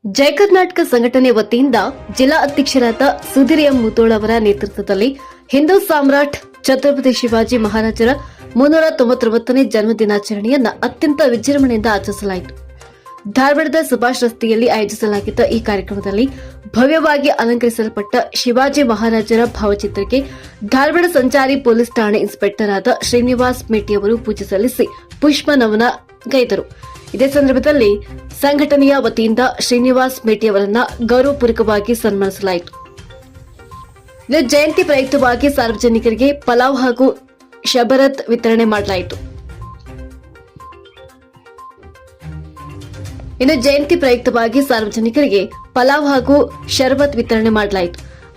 ಜಯ ಕರ್ನಾಟಕ ಸಂಘಟನೆ ವತಿಯಿಂದ ಜಿಲ್ಲಾ ಅಧ್ಯಕ್ಷರಾದ ಸುಧೀರ್ ಎಂ ಮುತೋಳ್ ಅವರ ನೇತೃತ್ವದಲ್ಲಿ ಹಿಂದೂ ಸಾಮ್ರಾಟ್ ಛತ್ರಪತಿ ಶಿವಾಜಿ ಮಹಾರಾಜರ 399ನೇ ಜನ್ಮದಿನಾಚರಣೆಯನ್ನ ಅತ್ಯಂತ ವಿಜೃಂಭಣೆಯಿಂದ ಆಚರಿಸಲಾಯಿತು. ಧಾರವಾಡದ ಸುಭಾಷ್ ರಸ್ತೆಯಲ್ಲಿ ಆಯೋಜಿಸಲಾಗಿದ್ದ ಈ ಕಾರ್ಯಕ್ರಮದಲ್ಲಿ ಭವ್ಯವಾಗಿ ಅಲಂಕರಿಸಲ್ಪಟ್ಟ ಶಿವಾಜಿ ಮಹಾರಾಜರ ಭಾವಚಿತ್ರಕ್ಕೆ ಧಾರವಾಡ ಸಂಚಾರಿ ಪೊಲೀಸ್ ಠಾಣೆ ಇನ್ಸ್ಪೆಕ್ಟರ್ ಆದ ಶ್ರೀನಿವಾಸ್ ಮೇಟಿ ಅವರು ಪೂಜೆ ಸಲ್ಲಿಸಿ ಪುಷ್ಪ ನಮನ ಗೈದರು. ಇದೇ ಸಂದರ್ಭದಲ್ಲಿ ಸಂಘಟನೆಯ ವತಿಯಿಂದ ಶ್ರೀನಿವಾಸ್ ಮೇಟಿ ಅವರನ್ನ ಗೌರವಪೂರ್ವಕವಾಗಿ ಸನ್ಮಾನಿಸಲಾಯಿತು. ಇನ್ನು ಜಯಂತಿ ಪ್ರಯುಕ್ತವಾಗಿ ಸಾರ್ವಜನಿಕರಿಗೆ ಪಲಾವ್ ಹಾಗೂ ಶಬರತ್ ವಿತರಣೆ ಮಾಡಲಾಯಿತು.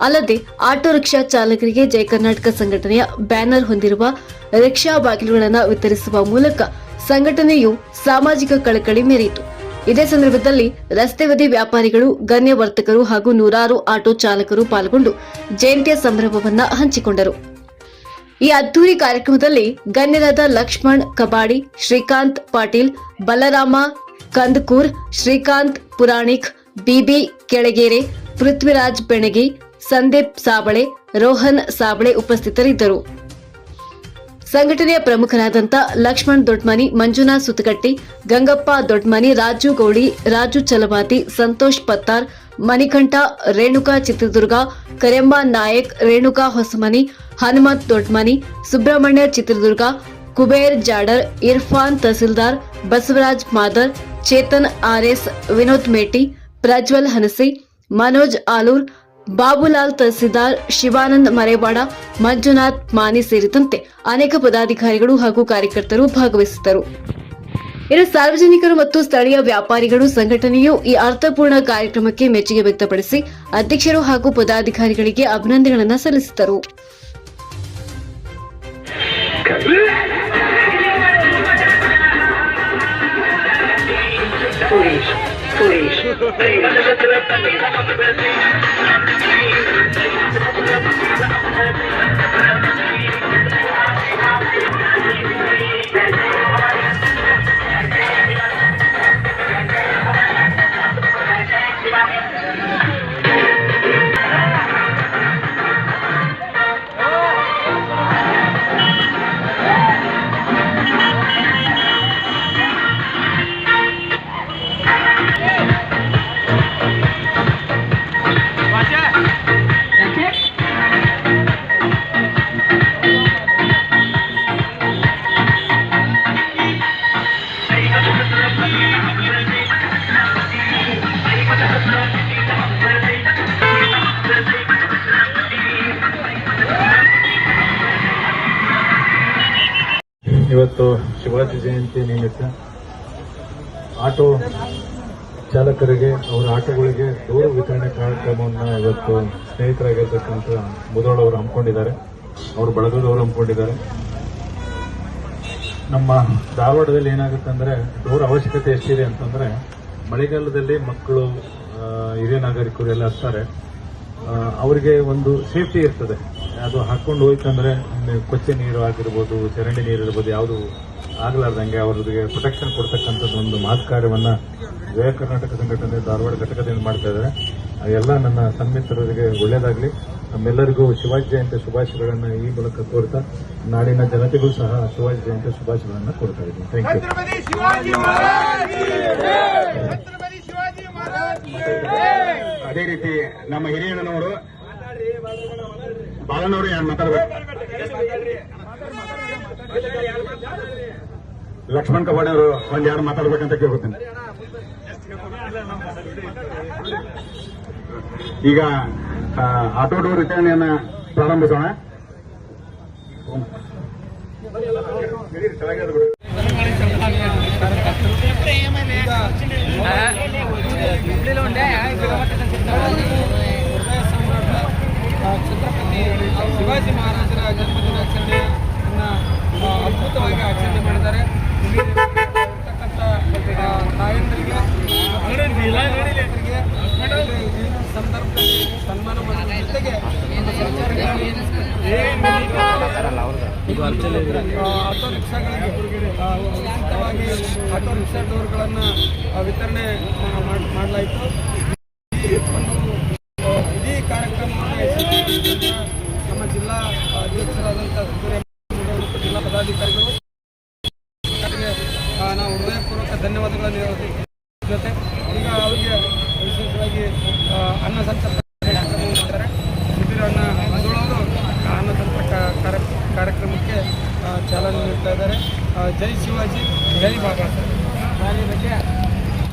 ಅಲ್ಲದೆ ಆಟೋ ರಿಕ್ಷಾ ಚಾಲಕರಿಗೆ ಜಯ ಕರ್ನಾಟಕ ಸಂಘಟನೆಯ ಬ್ಯಾನರ್ ಹೊಂದಿರುವ ರಿಕ್ಷಾ ಬಾಗಿಲುಗಳನ್ನು ವಿತರಿಸುವ ಮೂಲಕ ಸಂಘಟನೆಯು ಸಾಮಾಜಿಕ ಕಳಕಳಿ ಮೆರೆಯಿತು. ಇದೇ ಸಂದರ್ಭದಲ್ಲಿ ರಸ್ತೆ ಬದಿ ವ್ಯಾಪಾರಿಗಳು, ಗಣ್ಯ ವರ್ತಕರು ಹಾಗೂ ನೂರಾರು ಆಟೋ ಚಾಲಕರು ಪಾಲ್ಗೊಂಡು ಜಯಂತಿಯ ಸಂಭ್ರಮವನ್ನ ಹಂಚಿಕೊಂಡರು. ಈ ಅದ್ದೂರಿ ಕಾರ್ಯಕ್ರಮದಲ್ಲಿ ಗಣ್ಯರಾದ ಲಕ್ಷ್ಮಣ್ ಕಬಾಡಿ, ಶ್ರೀಕಾಂತ್ ಪಾಟೀಲ್, ಬಲರಾಮ ಕಂದಕೂರ್, ಶ್ರೀಕಾಂತ್ ಪುರಾಣಿಕ್, ಬಿಬಿ ಕೆಳಗೇರೆ, ಪೃಥ್ವಿರಾಜ್ ಬೆಣಗಿ, ಸಂದೀಪ್ ಸಾಬಳೆ, ರೋಹನ್ ಸಾಬಳೆ ಉಪಸ್ಥಿತರಿದ್ದರು. ಸಂಘಟನೆಯ ಪ್ರಮುಖರಾದಂಥ ಲಕ್ಷ್ಮಣ್ ದೊಡ್ಮನಿ, ಮಂಜುನಾಥ್ ಸುತಗಟ್ಟಿ, ಗಂಗಪ್ಪ ದೊಡ್ಮನಿ, ರಾಜು ಗೌಡಿ, ರಾಜು ಚಲವಾತಿ, ಸಂತೋಷ್ ಪತ್ತಾರ್, ಮಣಿಕಂಠ, ರೇಣುಕಾ ಚಿತ್ರದುರ್ಗ, ಕರೆಂಬ ನಾಯಕ್, ರೇಣುಕಾ ಹೊಸಮನಿ, ಹನುಮಂತ್ ದೊಡ್ಮನಿ, ಸುಬ್ರಹ್ಮಣ್ಯ ಚಿತ್ರದುರ್ಗ, ಕುಬೇರ್ ಜಾಡರ್, ಇರ್ಫಾನ್ ತಹಸೀಲ್ದಾರ್, ಬಸವರಾಜ್ ಮಾದರ್, ಚೇತನ್ ಆರ್ಎಸ್, ವಿನೋದ್ ಮೇಟಿ, ಪ್ರಜ್ವಲ್ ಹನಸಿ, ಮನೋಜ್ ಆಲೂರ್, ಬಾಬುಲಾಲ್ ತಹಸೀಲ್ದಾರ್, ಶಿವಾನಂದ್ ಮರೇವಾಡ, ಮಂಜುನಾಥ್ ಮಾನಿ ಸೇರಿದಂತೆ ಅನೇಕ ಪದಾಧಿಕಾರಿಗಳು ಹಾಗೂ ಕಾರ್ಯಕರ್ತರು ಭಾಗವಹಿಸಿದ್ದರು. ಇನ್ನು ಸಾರ್ವಜನಿಕರು ಮತ್ತು ಸ್ಥಳೀಯ ವ್ಯಾಪಾರಿಗಳು ಸಂಘಟನೆಯು ಈ ಅರ್ಥಪೂರ್ಣ ಕಾರ್ಯಕ್ರಮಕ್ಕೆ ಮೆಚ್ಚುಗೆ ವ್ಯಕ್ತಪಡಿಸಿ ಅಧ್ಯಕ್ಷರು ಹಾಗೂ ಪದಾಧಿಕಾರಿಗಳಿಗೆ ಅಭಿನಂದನೆಗಳನ್ನು ಸಲ್ಲಿಸಿದರು. ಇವತ್ತು ಶಿವಾಜಿ ಜಯಂತಿ ನಿಮಿತ್ತ ಆಟೋ ಚಾಲಕರಿಗೆ ಅವರ ಆಟೋಗಳಿಗೆ ದೂರು ವಿತರಣೆ ಕಾರ್ಯಕ್ರಮವನ್ನು ಇವತ್ತು ಸ್ನೇಹಿತರಾಗಿರ್ತಕ್ಕಂಥ ಮುದೋಳ್ ಅವರು ಹಮ್ಮಿಕೊಂಡಿದ್ದಾರೆ, ಅವರು ಬಳಗದವರು ಹಮ್ಮಿಕೊಂಡಿದ್ದಾರೆ. ನಮ್ಮ ಧಾರವಾಡದಲ್ಲಿ ಏನಾಗುತ್ತೆ ಅಂದರೆ ಡೋರ್ ಅವಶ್ಯಕತೆ ಎಷ್ಟಿದೆ ಅಂತಂದರೆ, ಮಳೆಗಾಲದಲ್ಲಿ ಮಕ್ಕಳು, ಹಿರಿಯ ನಾಗರಿಕರು ಎಲ್ಲ ಇರ್ತಾರೆ, ಅವರಿಗೆ ಒಂದು ಸೇಫ್ಟಿ ಇರ್ತದೆ. ಅದು ಹಾಕೊಂಡು ಹೋಯ್ತಂದ್ರೆ ಕೊಚ್ಚೆ ನೀರು ಆಗಿರ್ಬೋದು, ಚರಂಡಿ ನೀರು ಇರ್ಬೋದು, ಯಾವುದು ಆಗಲಾರ್ದಂಗೆ ಅವರಿಗೆ ಪ್ರೊಟೆಕ್ಷನ್ ಕೊಡ್ತಕ್ಕಂಥದ್ದು ಒಂದು ಮಹತ್ ಕಾರ್ಯವನ್ನ ಜಯ ಕರ್ನಾಟಕ ಸಂಘಟನೆ ಧಾರವಾಡ ಘಟಕದಿಂದ ಮಾಡ್ತಾ ಇದ್ದಾರೆ. ಎಲ್ಲ ನನ್ನ ಸನ್ಮಿತ್ರರಿಗೆ ಒಳ್ಳೆಯದಾಗಲಿ. ನಮ್ಮೆಲ್ಲರಿಗೂ ಶಿವಾಜಿ ಜಯಂತಿ ಶುಭಾಶಯಗಳನ್ನು ಈ ಮೂಲಕ ಕೋರ್ತಾ ನಾಡಿನ ಜನತೆಗೂ ಸಹ ಶಿವಾಜಿ ಜಯಂತಿ ಶುಭಾಶಯಗಳನ್ನು ಕೋರ್ತಾ ಇದ್ದೀನಿ. Thank you. ಅದೇ ರೀತಿ ನಮ್ಮ ಹಿರಿಯಣ್ಣನವರು ಬಾಲನವರು ಯಾರು ಮಾತಾಡಬೇಕು, ಲಕ್ಷ್ಮಣ್ ಕಬಾಡಿ ಅವರು ಒಂದ್ ಯಾರು ಮಾತಾಡ್ಬೇಕಂತ ಕೇಳ್ಕೊತೀನಿ. ಈಗ ಆಟೋ ಡೋರ್ ವಿತರಣೆಯನ್ನ ಪ್ರಾರಂಭಿಸೋಣ. ಛತ್ರಪತಿ ಶಿವಾಜಿ ಮಹಾರಾಜರ ಜನ್ಮದಿನಾಚರಣೆಯನ್ನು ಅದ್ಭುತವಾಗಿ ಆಚರಣೆ ಮಾಡಿದ್ದಾರೆ. ತಾಯಂದರಿಗೆ ಸಂದರ್ಭದಲ್ಲಿ ಸನ್ಮಾನ ಮಾಡುವ ಜೊತೆಗೆ ಆಟೋ ರಿಕ್ಷಾಗಳಿಗೆ ಉಚಿತವಾಗಿ ಆಟೋ ರಿಕ್ಷಾ ಡೋರ್ಗಳನ್ನು ವಿತರಣೆ ಮಾಡಲಾಯಿತು. ಜಿಲ್ಲಾಧಿಕಾರಿಗಳು ಅವರಿಗೆ ನಾವು ಹೃದಯಪೂರ್ವಕ ಧನ್ಯವಾದಗಳನ್ನು ಹೇಳೋದು ಜೊತೆ ಈಗ ಅವರಿಗೆ ವಿಶೇಷವಾಗಿ ಅನ್ನ ಸಂತರ್ಪಣೆ ಕಾರ್ಯಕ್ರಮ ಮಾಡ್ತಾರೆ. ಸುಧೀರ್ ಅಣ್ಣ ಮಂಜುಳವರು ಅನ್ನ ಸಂತರ್ಪಣೆ ಕಾರ್ಯಕ್ರಮಕ್ಕೆ ಚಾಲನೆ ನೀಡ್ತಾ ಇದ್ದಾರೆ. ಜೈ ಶಿವಾಜಿ, ಜೈ ಬಾಬಾ ಸಾಹೇಬ್.